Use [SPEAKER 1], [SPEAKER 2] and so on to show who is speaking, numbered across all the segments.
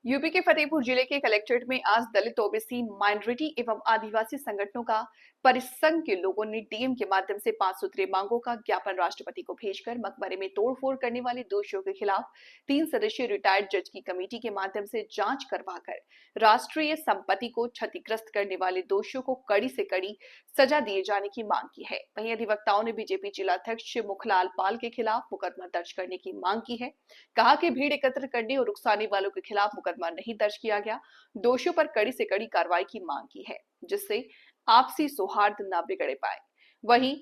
[SPEAKER 1] UP के फतेहपुर जिले के कलेक्ट्रेट में आज दलित ओबीसी माइनॉरिटी एवं आदिवासी संगठनों का परिसंघ के लोगों ने डीएम के माध्यम से 5 सूत्रीय मांगों का ज्ञापन राष्ट्रपति को भेजकर मकबरे में तोड़फोड़ करने वाले दोषियों के खिलाफ 3 सदस्यीय रिटायर्ड जज की कमेटी के माध्यम से जांच करवाकर राष्ट्रीय संपत्ति को क्षतिग्रस्त करने वाले दोषियों को कड़ी से कड़ी सजा दिए जाने की मांग की है। वहीं अधिवक्ताओं ने बीजेपी जिलाध्यक्ष मुखलाल पाल के खिलाफ मुकदमा दर्ज करने की मांग की है। कहा कि भीड़ एकत्र करने और उकसाने वालों के खिलाफ मुकदमा नहीं दर्ज किया गया, दोषियों पर कड़ी से कड़ी कार्रवाई की मांग की है जिससे आपसी सौहार्द न बिगड़ पाए। वहीं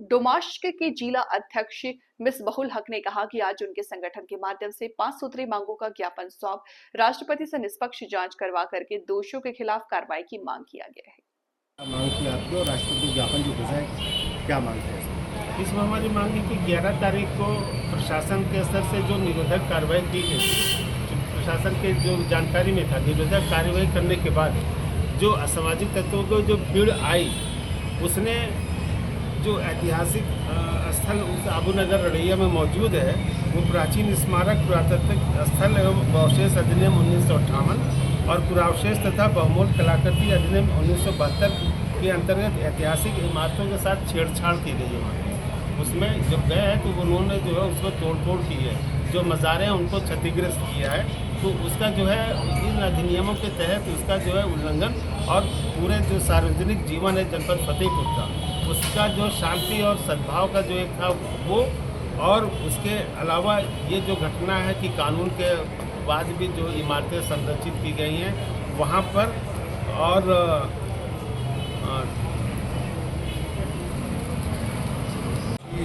[SPEAKER 1] डोमाश्क के जिला अध्यक्ष मिस बहुल हक ने कहा कि आज उनके संगठन के माध्यम से 5 सूत्रीय मांगों का ज्ञापन सौंप राष्ट्रपति से निष्पक्ष जांच करवा करके दोषियों के खिलाफ कार्रवाई की मांग किया गया है।
[SPEAKER 2] मांग की आपकी और राष्ट्रपति को ज्ञापन जो भेजा है, क्या मांग है
[SPEAKER 3] इसमें? हमारी मांग है कि 11 तारीख को प्रशासन के स्तर से जो निरोधक कार्रवाई की गई, प्रशासन के जो जानकारी में था, निरोधक कार्रवाई करने के बाद जो असामाजिक तत्वों को जो भीड़ आई, उसने जो ऐतिहासिक स्थल उस आबूनगर रड़ैया में मौजूद है, वो प्राचीन स्मारक पुरातात्विक स्थल एवं अवशेष अधिनियम 1958 और पुरावशेष तथा बहुमूल्य कलाकृति अधिनियम 1972 के अंतर्गत ऐतिहासिक इमारतों के साथ छेड़छाड़ की गई है। वहाँ उसमें जब गए हैं तो उन्होंने जो है उसमें तोड़फोड़ की है, जो मज़ारें हैं उनको क्षतिग्रस्त किया है। तो उसका जो है इन अधिनियमों के तहत उसका जो है उल्लंघन और पूरे जो सार्वजनिक जीवन है जनपद फतेहपुर का, उसका जो शांति और सद्भाव का जो एक था वो, और उसके अलावा ये जो घटना है कि कानून के बाद भी जो इमारतें संरक्षित की गई हैं वहाँ पर, और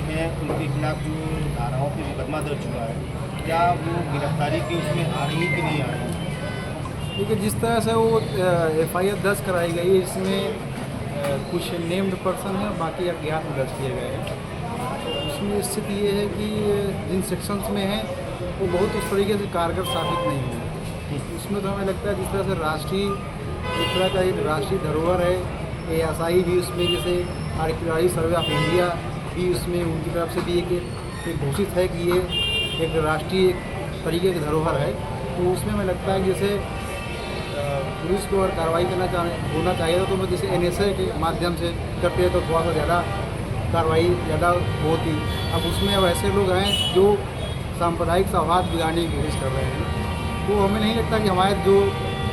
[SPEAKER 2] हैं उनके खिलाफ जो धाराओं पे मुकदमा दर्ज हुआ है, क्या वो गिरफ्तारी की उसमें आ रही कि नहीं आ रही?
[SPEAKER 4] देखिए, जिस तरह से वो एफआईआर दर्ज कराई गई है, इसमें कुछ नेम्ड पर्सन है, बाकी अज्ञात में दर्ज किए गए हैं। उसमें स्थिति ये है कि जिन सेक्शंस में हैं वो बहुत उस तरीके से कारगर साबित नहीं हुए। उसमें तो हमें लगता है जिस तरह से राष्ट्रीय एक तरह का एक राष्ट्रीय धरोहर है, एएसआई भी उसमें, जैसे आर्कियोलॉजी सर्वे ऑफ इंडिया भी उसमें उनकी तरफ से भी एक घोषित है कि ये एक राष्ट्रीय तरीके की धरोहर है। तो उसमें हमें लगता है कि जैसे पुलिस को अगर कार्रवाई होना चाहिए तो मैं जैसे एनएसए के माध्यम से करते हैं तो थोड़ा सा ज़्यादा कार्रवाई ज़्यादा होती। अब उसमें अब ऐसे लोग हैं जो सांप्रदायिक सौहार्द बिगाड़ने की कोशिश कर रहे हैं। तो हमें नहीं लगता कि हमारे जो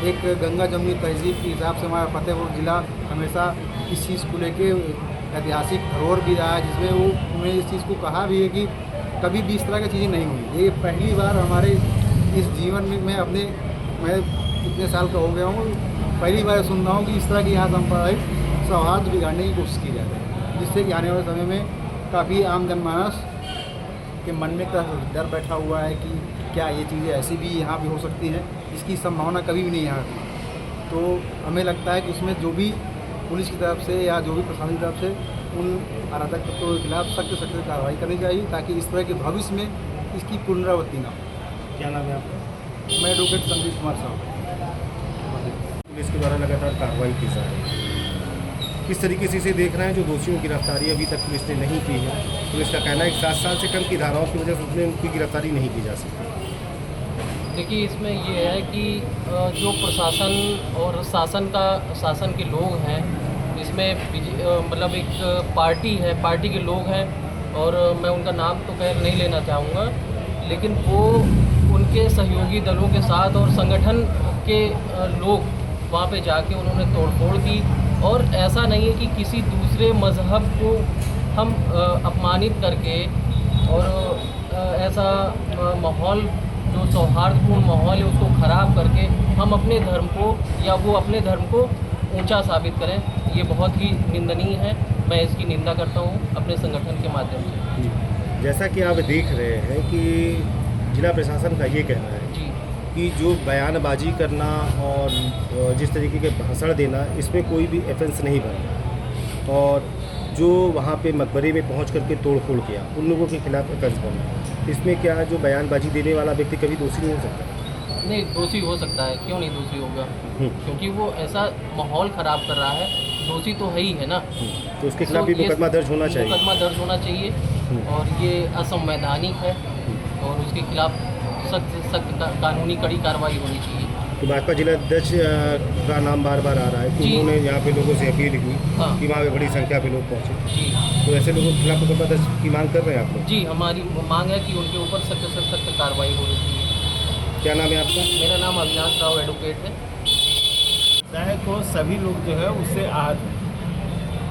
[SPEAKER 4] एक गंगा जमुनी तहजीब के हिसाब से हमारा फतेहपुर जिला हमेशा इस चीज़ को लेके ऐतिहासिक धरोहर भी रहा है, जिसमें वो उन्होंने इस चीज़ को कहा भी है कि कभी भी इस तरह की चीज़ें नहीं हुई। ये पहली बार हमारे इस जीवन में मैं कितने साल का हो गया हूँ, पहली बार सुन रहा हूँ कि इस तरह की यहाँ सांप्रदायिक सौहार्द बिगाड़ने की कोशिश की जाती है, जिससे कि आने वाले समय में काफ़ी आम जनमानस के मन में डर बैठा हुआ है कि क्या ये चीज़ें ऐसी भी यहाँ भी हो सकती हैं, इसकी संभावना कभी भी नहीं यहाँ थी। तो हमें लगता है कि उसमें जो भी पुलिस की तरफ से या जो भी प्रशासन की तरफ से उन अराजक तत्वों के खिलाफ सख्त से सख्त कार्रवाई करनी चाहिए, ताकि इस तरह के भविष्य में इसकी पुनरावृत्ति ना हो।
[SPEAKER 2] क्या नाम है आपका?
[SPEAKER 4] मैं एडवोकेट संदीप कुमार साहब।
[SPEAKER 2] पुलिस के द्वारा लगातार कार्रवाई की जा रही है, किस तरीके से इसे देख रहे हैं? जो दोषियों की गिरफ्तारी अभी तक पुलिस ने नहीं की है, पुलिस का कहना है कि 7 साल से कम की धाराओं की वजह से उसमें उनकी गिरफ्तारी नहीं की जा सकती।
[SPEAKER 5] देखिए, इसमें ये है कि जो प्रशासन और शासन के लोग हैं, इसमें मतलब एक पार्टी है, पार्टी के लोग हैं, और मैं उनका नाम तो खैर नहीं लेना चाहूँगा, लेकिन वो उनके सहयोगी दलों के साथ और संगठन के लोग वहाँ पे जाके उन्होंने तोड़फोड़ की। और ऐसा नहीं है कि किसी दूसरे मज़हब को हम अपमानित करके और ऐसा माहौल, जो सौहार्दपूर्ण माहौल है, उसको ख़राब करके हम अपने धर्म को या वो अपने धर्म को ऊंचा साबित करें, ये बहुत ही निंदनीय है। मैं इसकी निंदा करता हूँ अपने संगठन के माध्यम से।
[SPEAKER 2] जैसा कि आप देख रहे हैं कि जिला प्रशासन का ये कहना है कि जो बयानबाजी करना और जिस तरीके के भाषण देना, इसमें कोई भी ऑफेंस नहीं बना, और जो वहाँ पे मकबरे में पहुँच करके तोड़फोड़ किया उन लोगों के खिलाफ ऑफेंस बना। इसमें क्या है, जो बयानबाजी देने वाला व्यक्ति कभी दोषी नहीं हो सकता?
[SPEAKER 5] नहीं, दोषी हो सकता है, क्यों नहीं दोषी होगा? क्योंकि वो ऐसा माहौल ख़राब कर रहा है, दोषी तो है ही है ना।
[SPEAKER 2] तो उसके खिलाफ भी मुकदमा दर्ज होना चाहिए।
[SPEAKER 5] मुकदमा दर्ज होना चाहिए, और ये असंवैधानिक है और उसके खिलाफ सख्त से सख्त कानूनी कड़ी कार्रवाई होनी चाहिए।
[SPEAKER 2] तो भाजपा जिला अध्यक्ष का नाम बार बार आ रहा है कि
[SPEAKER 5] जी।
[SPEAKER 2] उन्होंने यहाँ पे लोगों से अपील की
[SPEAKER 5] हाँ।
[SPEAKER 2] कि वहाँ पे बड़ी संख्या पे लोग पहुँचे।
[SPEAKER 5] जी
[SPEAKER 2] तो ऐसे लोगों के खिलाफ मुकदमा दर्ज की मांग कर रहे हैं आप लोग?
[SPEAKER 5] जी, हमारी मांग है कि उनके ऊपर सख्त से सख्त कार्रवाई होनी चाहिए।
[SPEAKER 2] क्या नाम है आपका?
[SPEAKER 5] मेरा नाम अविनाश राव एडवोकेट है।
[SPEAKER 3] चाहे को सभी लोग जो है उससे आहत हैं।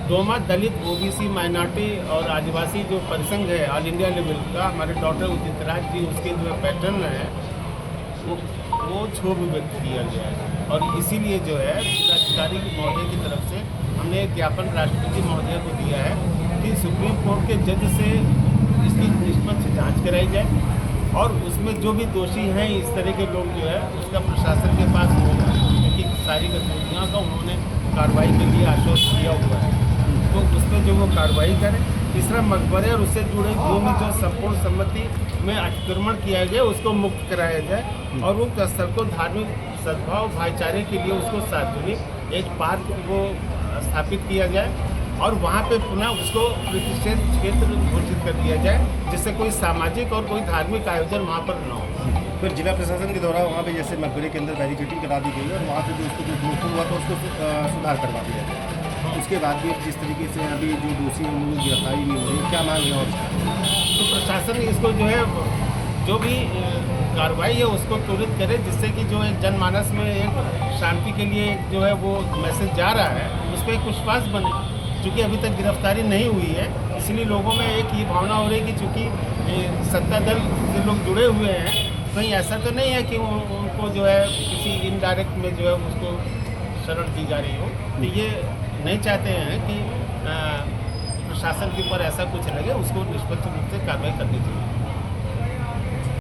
[SPEAKER 3] दोमा दलित, ओबीसी, माइनॉरिटी और आदिवासी जो परिसंघ है ऑल इंडिया लेवल का, हमारे डॉक्टर उदित राज जी उसके जो पैटर्न है वो क्षोभ व्यक्त किया गया है। और इसीलिए जो है जिलाधिकारी महोदय की तरफ से हमने एक ज्ञापन राष्ट्रपति महोदय को दिया है कि सुप्रीम कोर्ट के जज से इसकी निष्पक्ष जांच कराई जाए और उसमें जो भी दोषी हैं इस तरह के लोग जो है उसका प्रशासन के पास होगा, क्योंकि सारी गतिविधियों का उन्होंने कार्रवाई के लिए आश्वस्त किया हुआ है, तो उस पर जो वो कार्रवाई करें। तीसरा, मकबरे और उससे जुड़े जो भी जो संपूर्ण सम्मति में अतिक्रमण किया गया उसको मुक्त कराया जाए और उक्त स्थल को धार्मिक सद्भाव भाईचारे के लिए उसको सार्वजनिक एक पार्क वो स्थापित किया जाए और वहाँ पे पुनः उसको प्रतिष्ठित क्षेत्र घोषित कर दिया जाए, जिससे कोई सामाजिक और कोई धार्मिक आयोजन वहाँ पर न हो।
[SPEAKER 2] फिर जिला प्रशासन के द्वारा वहाँ पे जैसे मकबरे के अंदर बैरिकेडिंग करा दी गई है और वहाँ से जो उसको जो ब्लॉकिंग हुआ था उसको सुधार करवा दिया गया। उसके बाद भी जिस तरीके से अभी जो दोषी हैं उनकी गिरफ्तारी नहीं हो रही, क्या मांग है? और
[SPEAKER 3] तो प्रशासन इसको जो है जो भी कार्रवाई है उसको त्वरित करे, जिससे कि जो एक जनमानस में एक शांति के लिए जो है वो मैसेज जा रहा है उस पर एक विश्वास बने। चूँकि अभी तक गिरफ्तारी नहीं हुई है, इसलिए लोगों में एक ये भावना हो रही है कि चूँकि सत्ता दल से लोग जुड़े हुए हैं, कहीं ऐसा तो नहीं है कि उनको जो है किसी इनडायरेक्ट में जो है उसको शरण दी जा रही हो। तो ये नहीं चाहते हैं कि प्रशासन के ऊपर ऐसा कुछ लगे, उसको निष्पक्ष रूप से कार्रवाई करनी चाहिए।